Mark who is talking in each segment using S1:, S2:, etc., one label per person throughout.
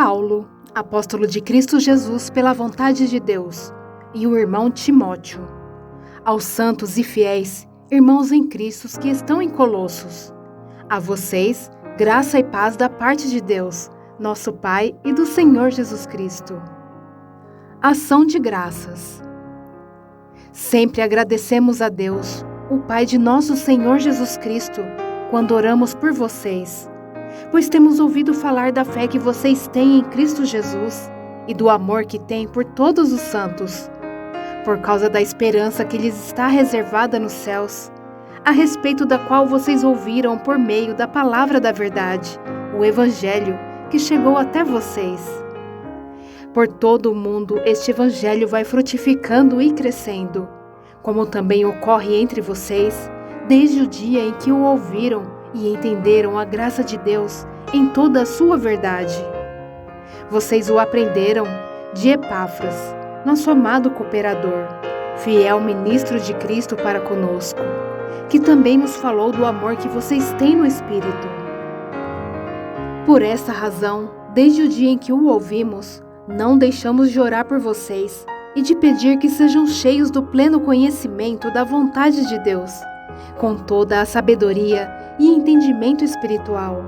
S1: Paulo, apóstolo de Cristo Jesus pela vontade de Deus, e o irmão Timóteo, aos santos e fiéis, irmãos em Cristo que estão em Colossos. A vocês, graça e paz da parte de Deus, nosso Pai e do Senhor Jesus Cristo. Ação de graças. Sempre agradecemos a Deus, o Pai de nosso Senhor Jesus Cristo, quando oramos por vocês, pois temos ouvido falar da fé que vocês têm em Cristo Jesus e do amor que têm por todos os santos, por causa da esperança que lhes está reservada nos céus, a respeito da qual vocês ouviram por meio da palavra da verdade, o Evangelho que chegou até vocês. Por todo o mundo este Evangelho vai frutificando e crescendo, como também ocorre entre vocês, desde o dia em que o ouviram e entenderam a graça de Deus em toda a sua verdade. Vocês o aprenderam de Epáfras, nosso amado cooperador, fiel ministro de Cristo para conosco, que também nos falou do amor que vocês têm no Espírito. Por essa razão, desde o dia em que o ouvimos, não deixamos de orar por vocês e de pedir que sejam cheios do pleno conhecimento da vontade de Deus, com toda a sabedoria e entendimento espiritual.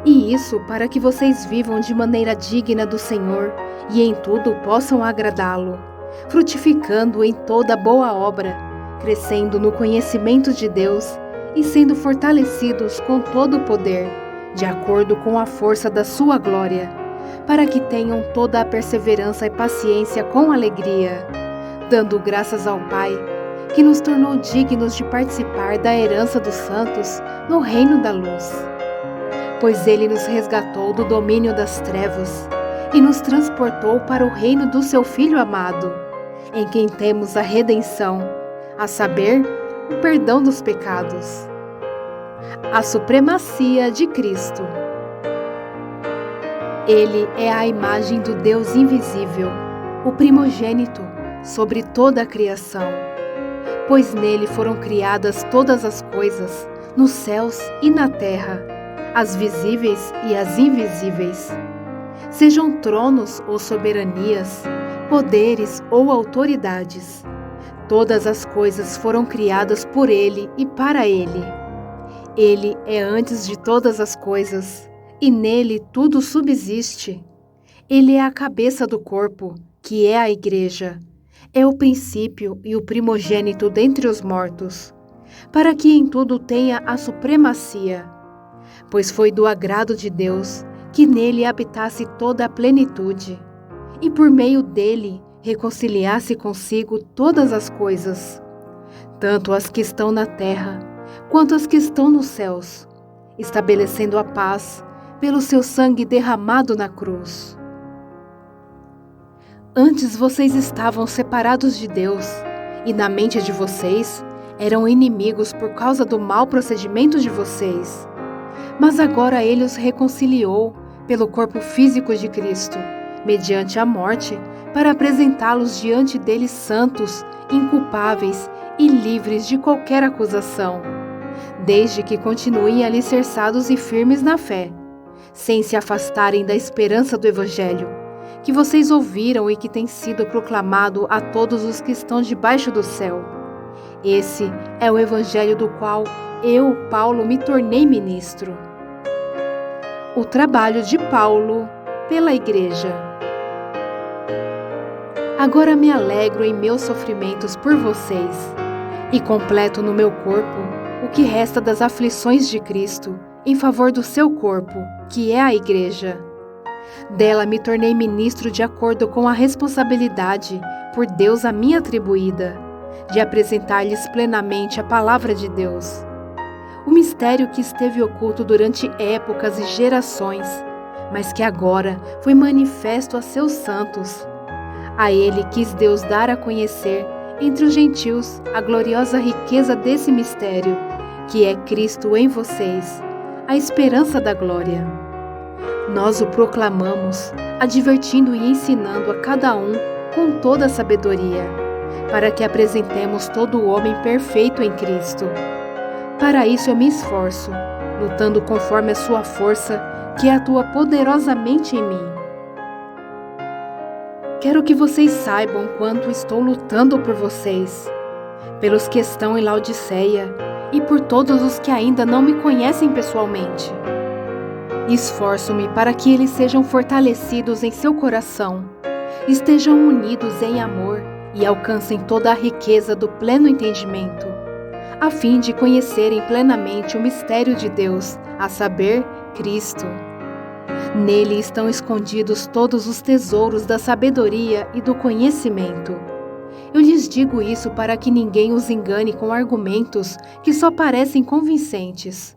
S1: E isso para que vocês vivam de maneira digna do Senhor e em tudo possam agradá-lo, frutificando em toda boa obra, crescendo no conhecimento de Deus e sendo fortalecidos com todo o poder, de acordo com a força da sua glória, para que tenham toda a perseverança e paciência com alegria, dando graças ao Pai, que nos tornou dignos de participar da herança dos santos no reino da luz. Pois Ele nos resgatou do domínio das trevas e nos transportou para o reino do Seu Filho amado, em quem temos a redenção, a saber, o perdão dos pecados. A supremacia de Cristo. Ele é a imagem do Deus invisível, o primogênito sobre toda a criação, pois nele foram criadas todas as coisas, nos céus e na terra, as visíveis e as invisíveis. Sejam tronos ou soberanias, poderes ou autoridades, todas as coisas foram criadas por ele e para ele. Ele é antes de todas as coisas, e nele tudo subsiste. Ele é a cabeça do corpo, que é a Igreja. É o princípio e o primogênito dentre os mortos, para que em tudo tenha a supremacia. Pois foi do agrado de Deus que nele habitasse toda a plenitude, e por meio dele reconciliasse consigo todas as coisas, tanto as que estão na terra, quanto as que estão nos céus, estabelecendo a paz pelo seu sangue derramado na cruz. Antes vocês estavam separados de Deus, e na mente de vocês eram inimigos por causa do mau procedimento de vocês. Mas agora Ele os reconciliou pelo corpo físico de Cristo, mediante a morte, para apresentá-los diante dele santos, inculpáveis e livres de qualquer acusação, desde que continuem alicerçados e firmes na fé, sem se afastarem da esperança do Evangelho, que vocês ouviram e que tem sido proclamado a todos os que estão debaixo do céu. Esse é o Evangelho do qual eu, Paulo, me tornei ministro. O trabalho de Paulo pela Igreja. Agora me alegro em meus sofrimentos por vocês, e completo no meu corpo o que resta das aflições de Cristo, em favor do seu corpo, que é a Igreja. Dela me tornei ministro de acordo com a responsabilidade por Deus a mim atribuída, de apresentar-lhes plenamente a palavra de Deus. O mistério que esteve oculto durante épocas e gerações, mas que agora foi manifesto a seus santos. A ele quis Deus dar a conhecer, entre os gentios, a gloriosa riqueza desse mistério, que é Cristo em vocês, a esperança da glória. Nós o proclamamos, advertindo e ensinando a cada um com toda a sabedoria, para que apresentemos todo o homem perfeito em Cristo. Para isso eu me esforço, lutando conforme a sua força, que atua poderosamente em mim. Quero que vocês saibam quanto estou lutando por vocês, pelos que estão em Laodiceia e por todos os que ainda não me conhecem pessoalmente. Esforço-me para que eles sejam fortalecidos em seu coração, estejam unidos em amor e alcancem toda a riqueza do pleno entendimento, a fim de conhecerem plenamente o mistério de Deus, a saber, Cristo. Nele estão escondidos todos os tesouros da sabedoria e do conhecimento. Eu lhes digo isso para que ninguém os engane com argumentos que só parecem convincentes.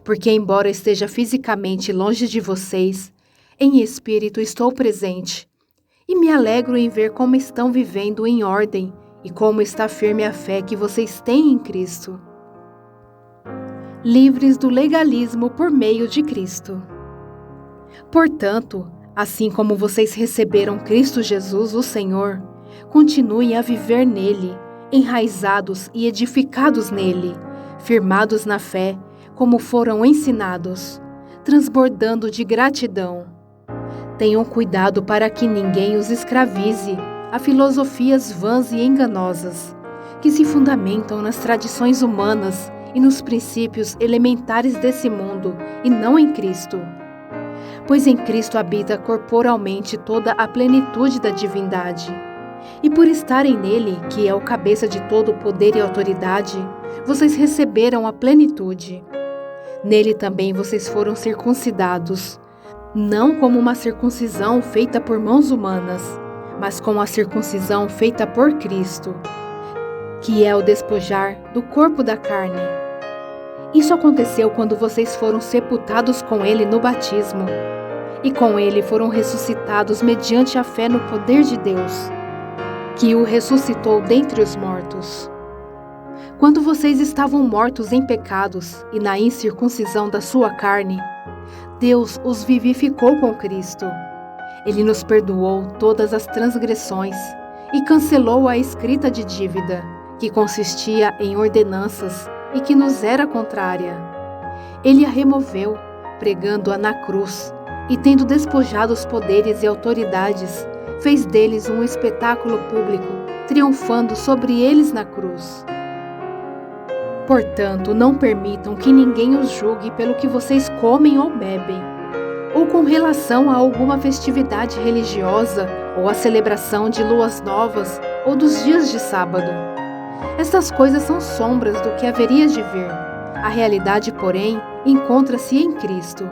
S1: Porque, embora esteja fisicamente longe de vocês, em espírito estou presente. E me alegro em ver como estão vivendo em ordem e como está firme a fé que vocês têm em Cristo. Livres do legalismo por meio de Cristo. Portanto, assim como vocês receberam Cristo Jesus, o Senhor, continuem a viver nele, enraizados e edificados nele, firmados na fé, como foram ensinados, transbordando de gratidão. Tenham cuidado para que ninguém os escravize a filosofias vãs e enganosas, que se fundamentam nas tradições humanas e nos princípios elementares desse mundo, e não em Cristo. Pois em Cristo habita corporalmente toda a plenitude da divindade. E por estarem nele, que é o cabeça de todo poder e autoridade, vocês receberam a plenitude. Nele também vocês foram circuncidados, não como uma circuncisão feita por mãos humanas, mas com a circuncisão feita por Cristo, que é o despojar do corpo da carne. Isso aconteceu quando vocês foram sepultados com ele no batismo, e com ele foram ressuscitados mediante a fé no poder de Deus, que o ressuscitou dentre os mortos. Quando vocês estavam mortos em pecados e na incircuncisão da sua carne, Deus os vivificou com Cristo. Ele nos perdoou todas as transgressões e cancelou a escrita de dívida, que consistia em ordenanças e que nos era contrária. Ele a removeu, pregando-a na cruz, e tendo despojado os poderes e autoridades, fez deles um espetáculo público, triunfando sobre eles na cruz. Portanto, não permitam que ninguém os julgue pelo que vocês comem ou bebem, ou com relação a alguma festividade religiosa, ou a celebração de luas novas, ou dos dias de sábado. Estas coisas são sombras do que haveria de vir. A realidade, porém, encontra-se em Cristo.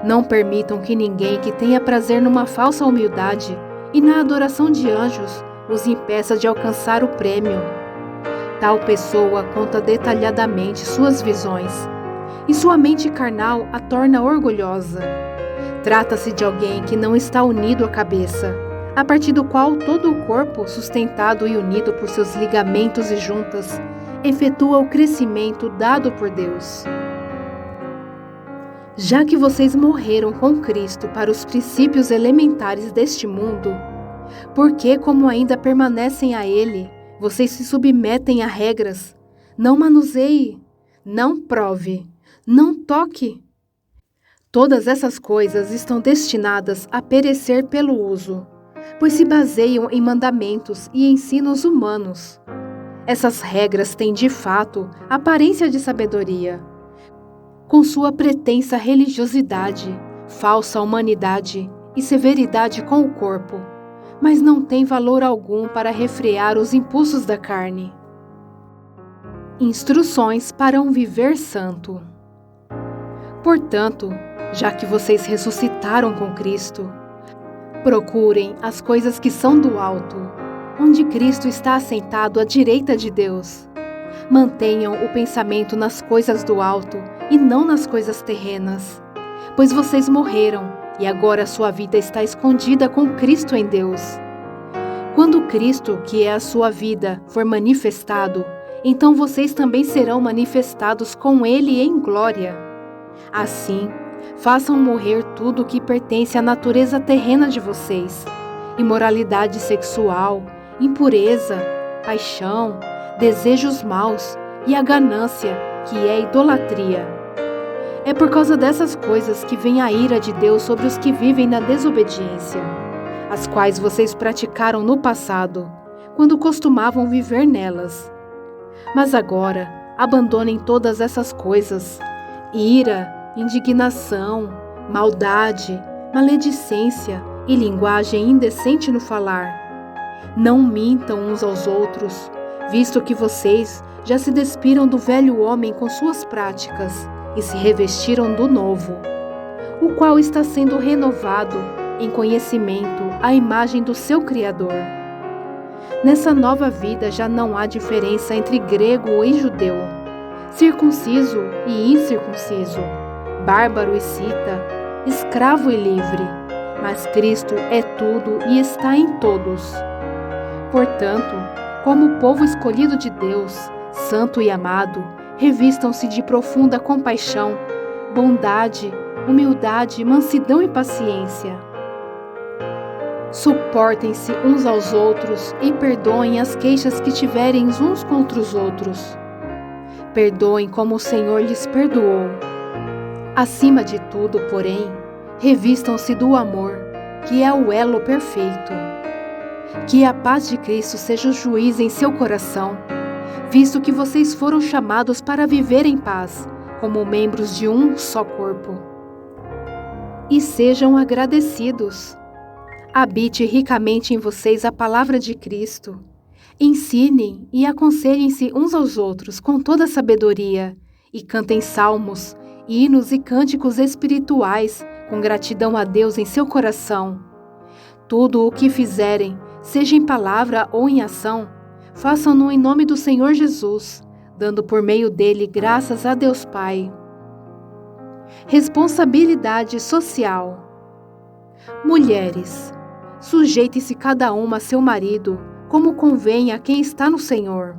S1: Não permitam que ninguém que tenha prazer numa falsa humildade e na adoração de anjos os impeça de alcançar o prêmio. Tal pessoa conta detalhadamente suas visões, e sua mente carnal a torna orgulhosa. Trata-se de alguém que não está unido à cabeça, a partir do qual todo o corpo, sustentado e unido por seus ligamentos e juntas, efetua o crescimento dado por Deus. Já que vocês morreram com Cristo para os princípios elementares deste mundo, por que, como ainda permanecem a Ele, vocês se submetem a regras? Não manuseie, não prove, não toque. Todas essas coisas estão destinadas a perecer pelo uso, pois se baseiam em mandamentos e ensinos humanos. Essas regras têm, de fato, aparência de sabedoria, com sua pretensa religiosidade, falsa humanidade e severidade com o corpo, mas não tem valor algum para refrear os impulsos da carne. Instruções para um viver santo. Portanto, já que vocês ressuscitaram com Cristo, procurem as coisas que são do alto, onde Cristo está assentado à direita de Deus. Mantenham o pensamento nas coisas do alto e não nas coisas terrenas, pois vocês morreram e agora sua vida está escondida com Cristo em Deus. Quando Cristo, que é a sua vida, for manifestado, então vocês também serão manifestados com Ele em glória. Assim, façam morrer tudo o que pertence à natureza terrena de vocês: imoralidade sexual, impureza, paixão, desejos maus e a ganância, que é idolatria. É por causa dessas coisas que vem a ira de Deus sobre os que vivem na desobediência. as quais vocês praticaram no passado, quando costumavam viver nelas. Mas agora, abandonem todas essas coisas: ira, indignação, maldade, maledicência e linguagem indecente no falar. Não mintam uns aos outros, visto que vocês já se despiram do velho homem com suas práticas e se revestiram do novo, o qual está sendo renovado em conhecimento à imagem do seu Criador. Nessa nova vida já não há diferença entre grego e judeu, circunciso e incircunciso, bárbaro e cita, escravo e livre, mas Cristo é tudo e está em todos. Portanto, como povo escolhido de Deus, santo e amado, revistam-se de profunda compaixão, bondade, humildade, mansidão e paciência. Suportem-se uns aos outros e perdoem as queixas que tiverem uns contra os outros. Perdoem como o Senhor lhes perdoou. Acima de tudo, porém, revistam-se do amor, que é o elo perfeito. Que a paz de Cristo seja o juiz em seu coração, visto que vocês foram chamados para viver em paz, como membros de um só corpo. E sejam agradecidos. Habite ricamente em vocês a palavra de Cristo. Ensinem e aconselhem-se uns aos outros com toda sabedoria, e cantem salmos, hinos e cânticos espirituais com gratidão a Deus em seu coração. Tudo o que fizerem, seja em palavra ou em ação, façam-no em nome do Senhor Jesus, dando por meio dele graças a Deus Pai. Responsabilidade social. Mulheres, sujeite-se cada uma a seu marido, como convém a quem está no Senhor.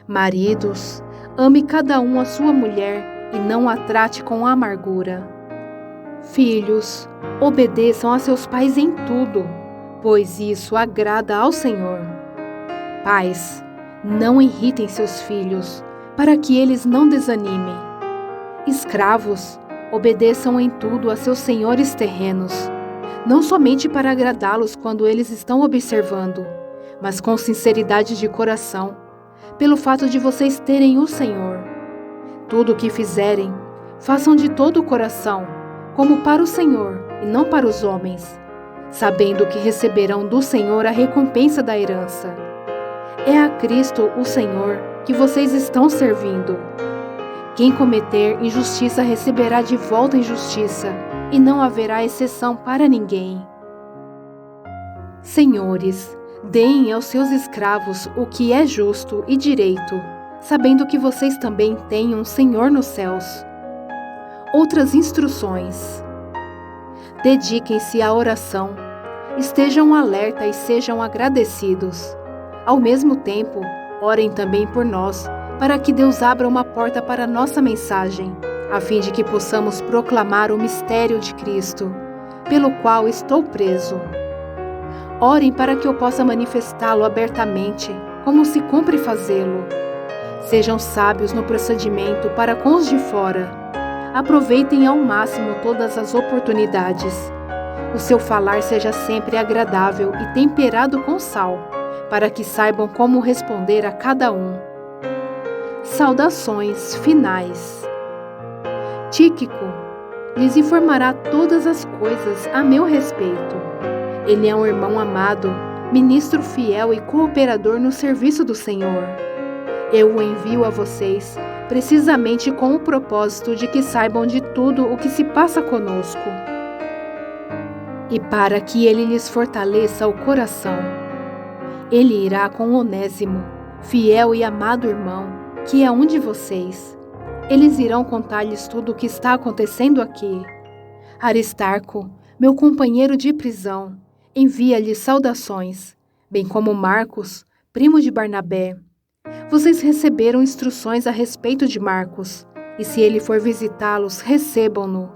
S1: Maridos, ame cada um a sua mulher e não a trate com amargura. Filhos, obedeçam a seus pais em tudo, pois isso agrada ao Senhor. Pais, não irritem seus filhos, para que eles não desanimem. Escravos, obedeçam em tudo a seus senhores terrenos, não somente para agradá-los quando eles estão observando, mas com sinceridade de coração, pelo fato de vocês terem o Senhor. Tudo o que fizerem, façam de todo o coração, como para o Senhor e não para os homens, sabendo que receberão do Senhor a recompensa da herança. É a Cristo, o Senhor, que vocês estão servindo. Quem cometer injustiça receberá de volta injustiça, e não haverá exceção para ninguém. Senhores, deem aos seus escravos o que é justo e direito, sabendo que vocês também têm um Senhor nos céus. Outras instruções. Dediquem-se à oração, estejam alerta e sejam agradecidos. Ao mesmo tempo, orem também por nós, para que Deus abra uma porta para nossa mensagem, a fim de que possamos proclamar o mistério de Cristo, pelo qual estou preso. Orem para que eu possa manifestá-lo abertamente, como se cumpre fazê-lo. Sejam sábios no procedimento para com os de fora. Aproveitem ao máximo todas as oportunidades. O seu falar seja sempre agradável e temperado com sal, para que saibam como responder a cada um. Saudações finais. Tíquico lhes informará todas as coisas a meu respeito. Ele é um irmão amado, ministro fiel e cooperador no serviço do Senhor. Eu o envio a vocês, precisamente com o propósito de que saibam de tudo o que se passa conosco, e para que ele lhes fortaleça o coração. Ele irá com Onésimo, fiel e amado irmão, que é um de vocês. Eles irão contar-lhes tudo o que está acontecendo aqui. Aristarco, meu companheiro de prisão, envia-lhes saudações, bem como Marcos, primo de Barnabé. Vocês receberam instruções a respeito de Marcos, e se ele for visitá-los, recebam-no.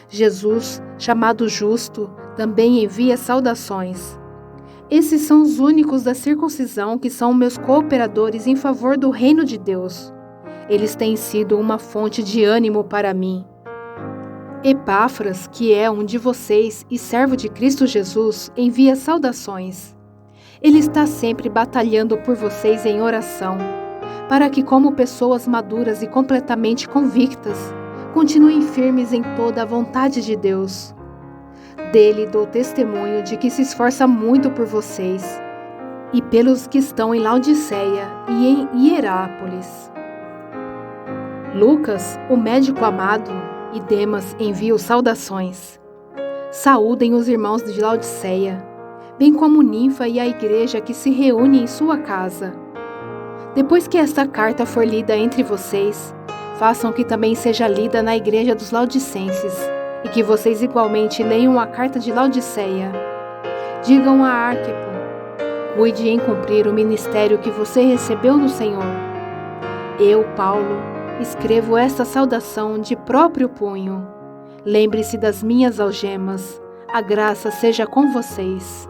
S1: Jesus, chamado Justo, também envia saudações. Esses são os únicos da circuncisão que são meus cooperadores em favor do reino de Deus. Eles têm sido uma fonte de ânimo para mim. Epáfras, que é um de vocês e servo de Cristo Jesus, envia saudações. Ele está sempre batalhando por vocês em oração, para que, como pessoas maduras e completamente convictas, continuem firmes em toda a vontade de Deus. Dele dou testemunho de que se esforça muito por vocês e pelos que estão em Laodiceia e em Hierápolis. Lucas, o médico amado, e Demas enviam saudações. Saúdem os irmãos de Laodiceia, bem como Ninfa e a igreja que se reúne em sua casa. Depois que esta carta for lida entre vocês, façam que também seja lida na igreja dos laodicenses, e que vocês igualmente leiam a carta de Laodiceia. Digam a Arquipo: cuide em cumprir o ministério que você recebeu no Senhor. Eu, Paulo, escrevo esta saudação de próprio punho. Lembre-se das minhas algemas. A graça seja com vocês.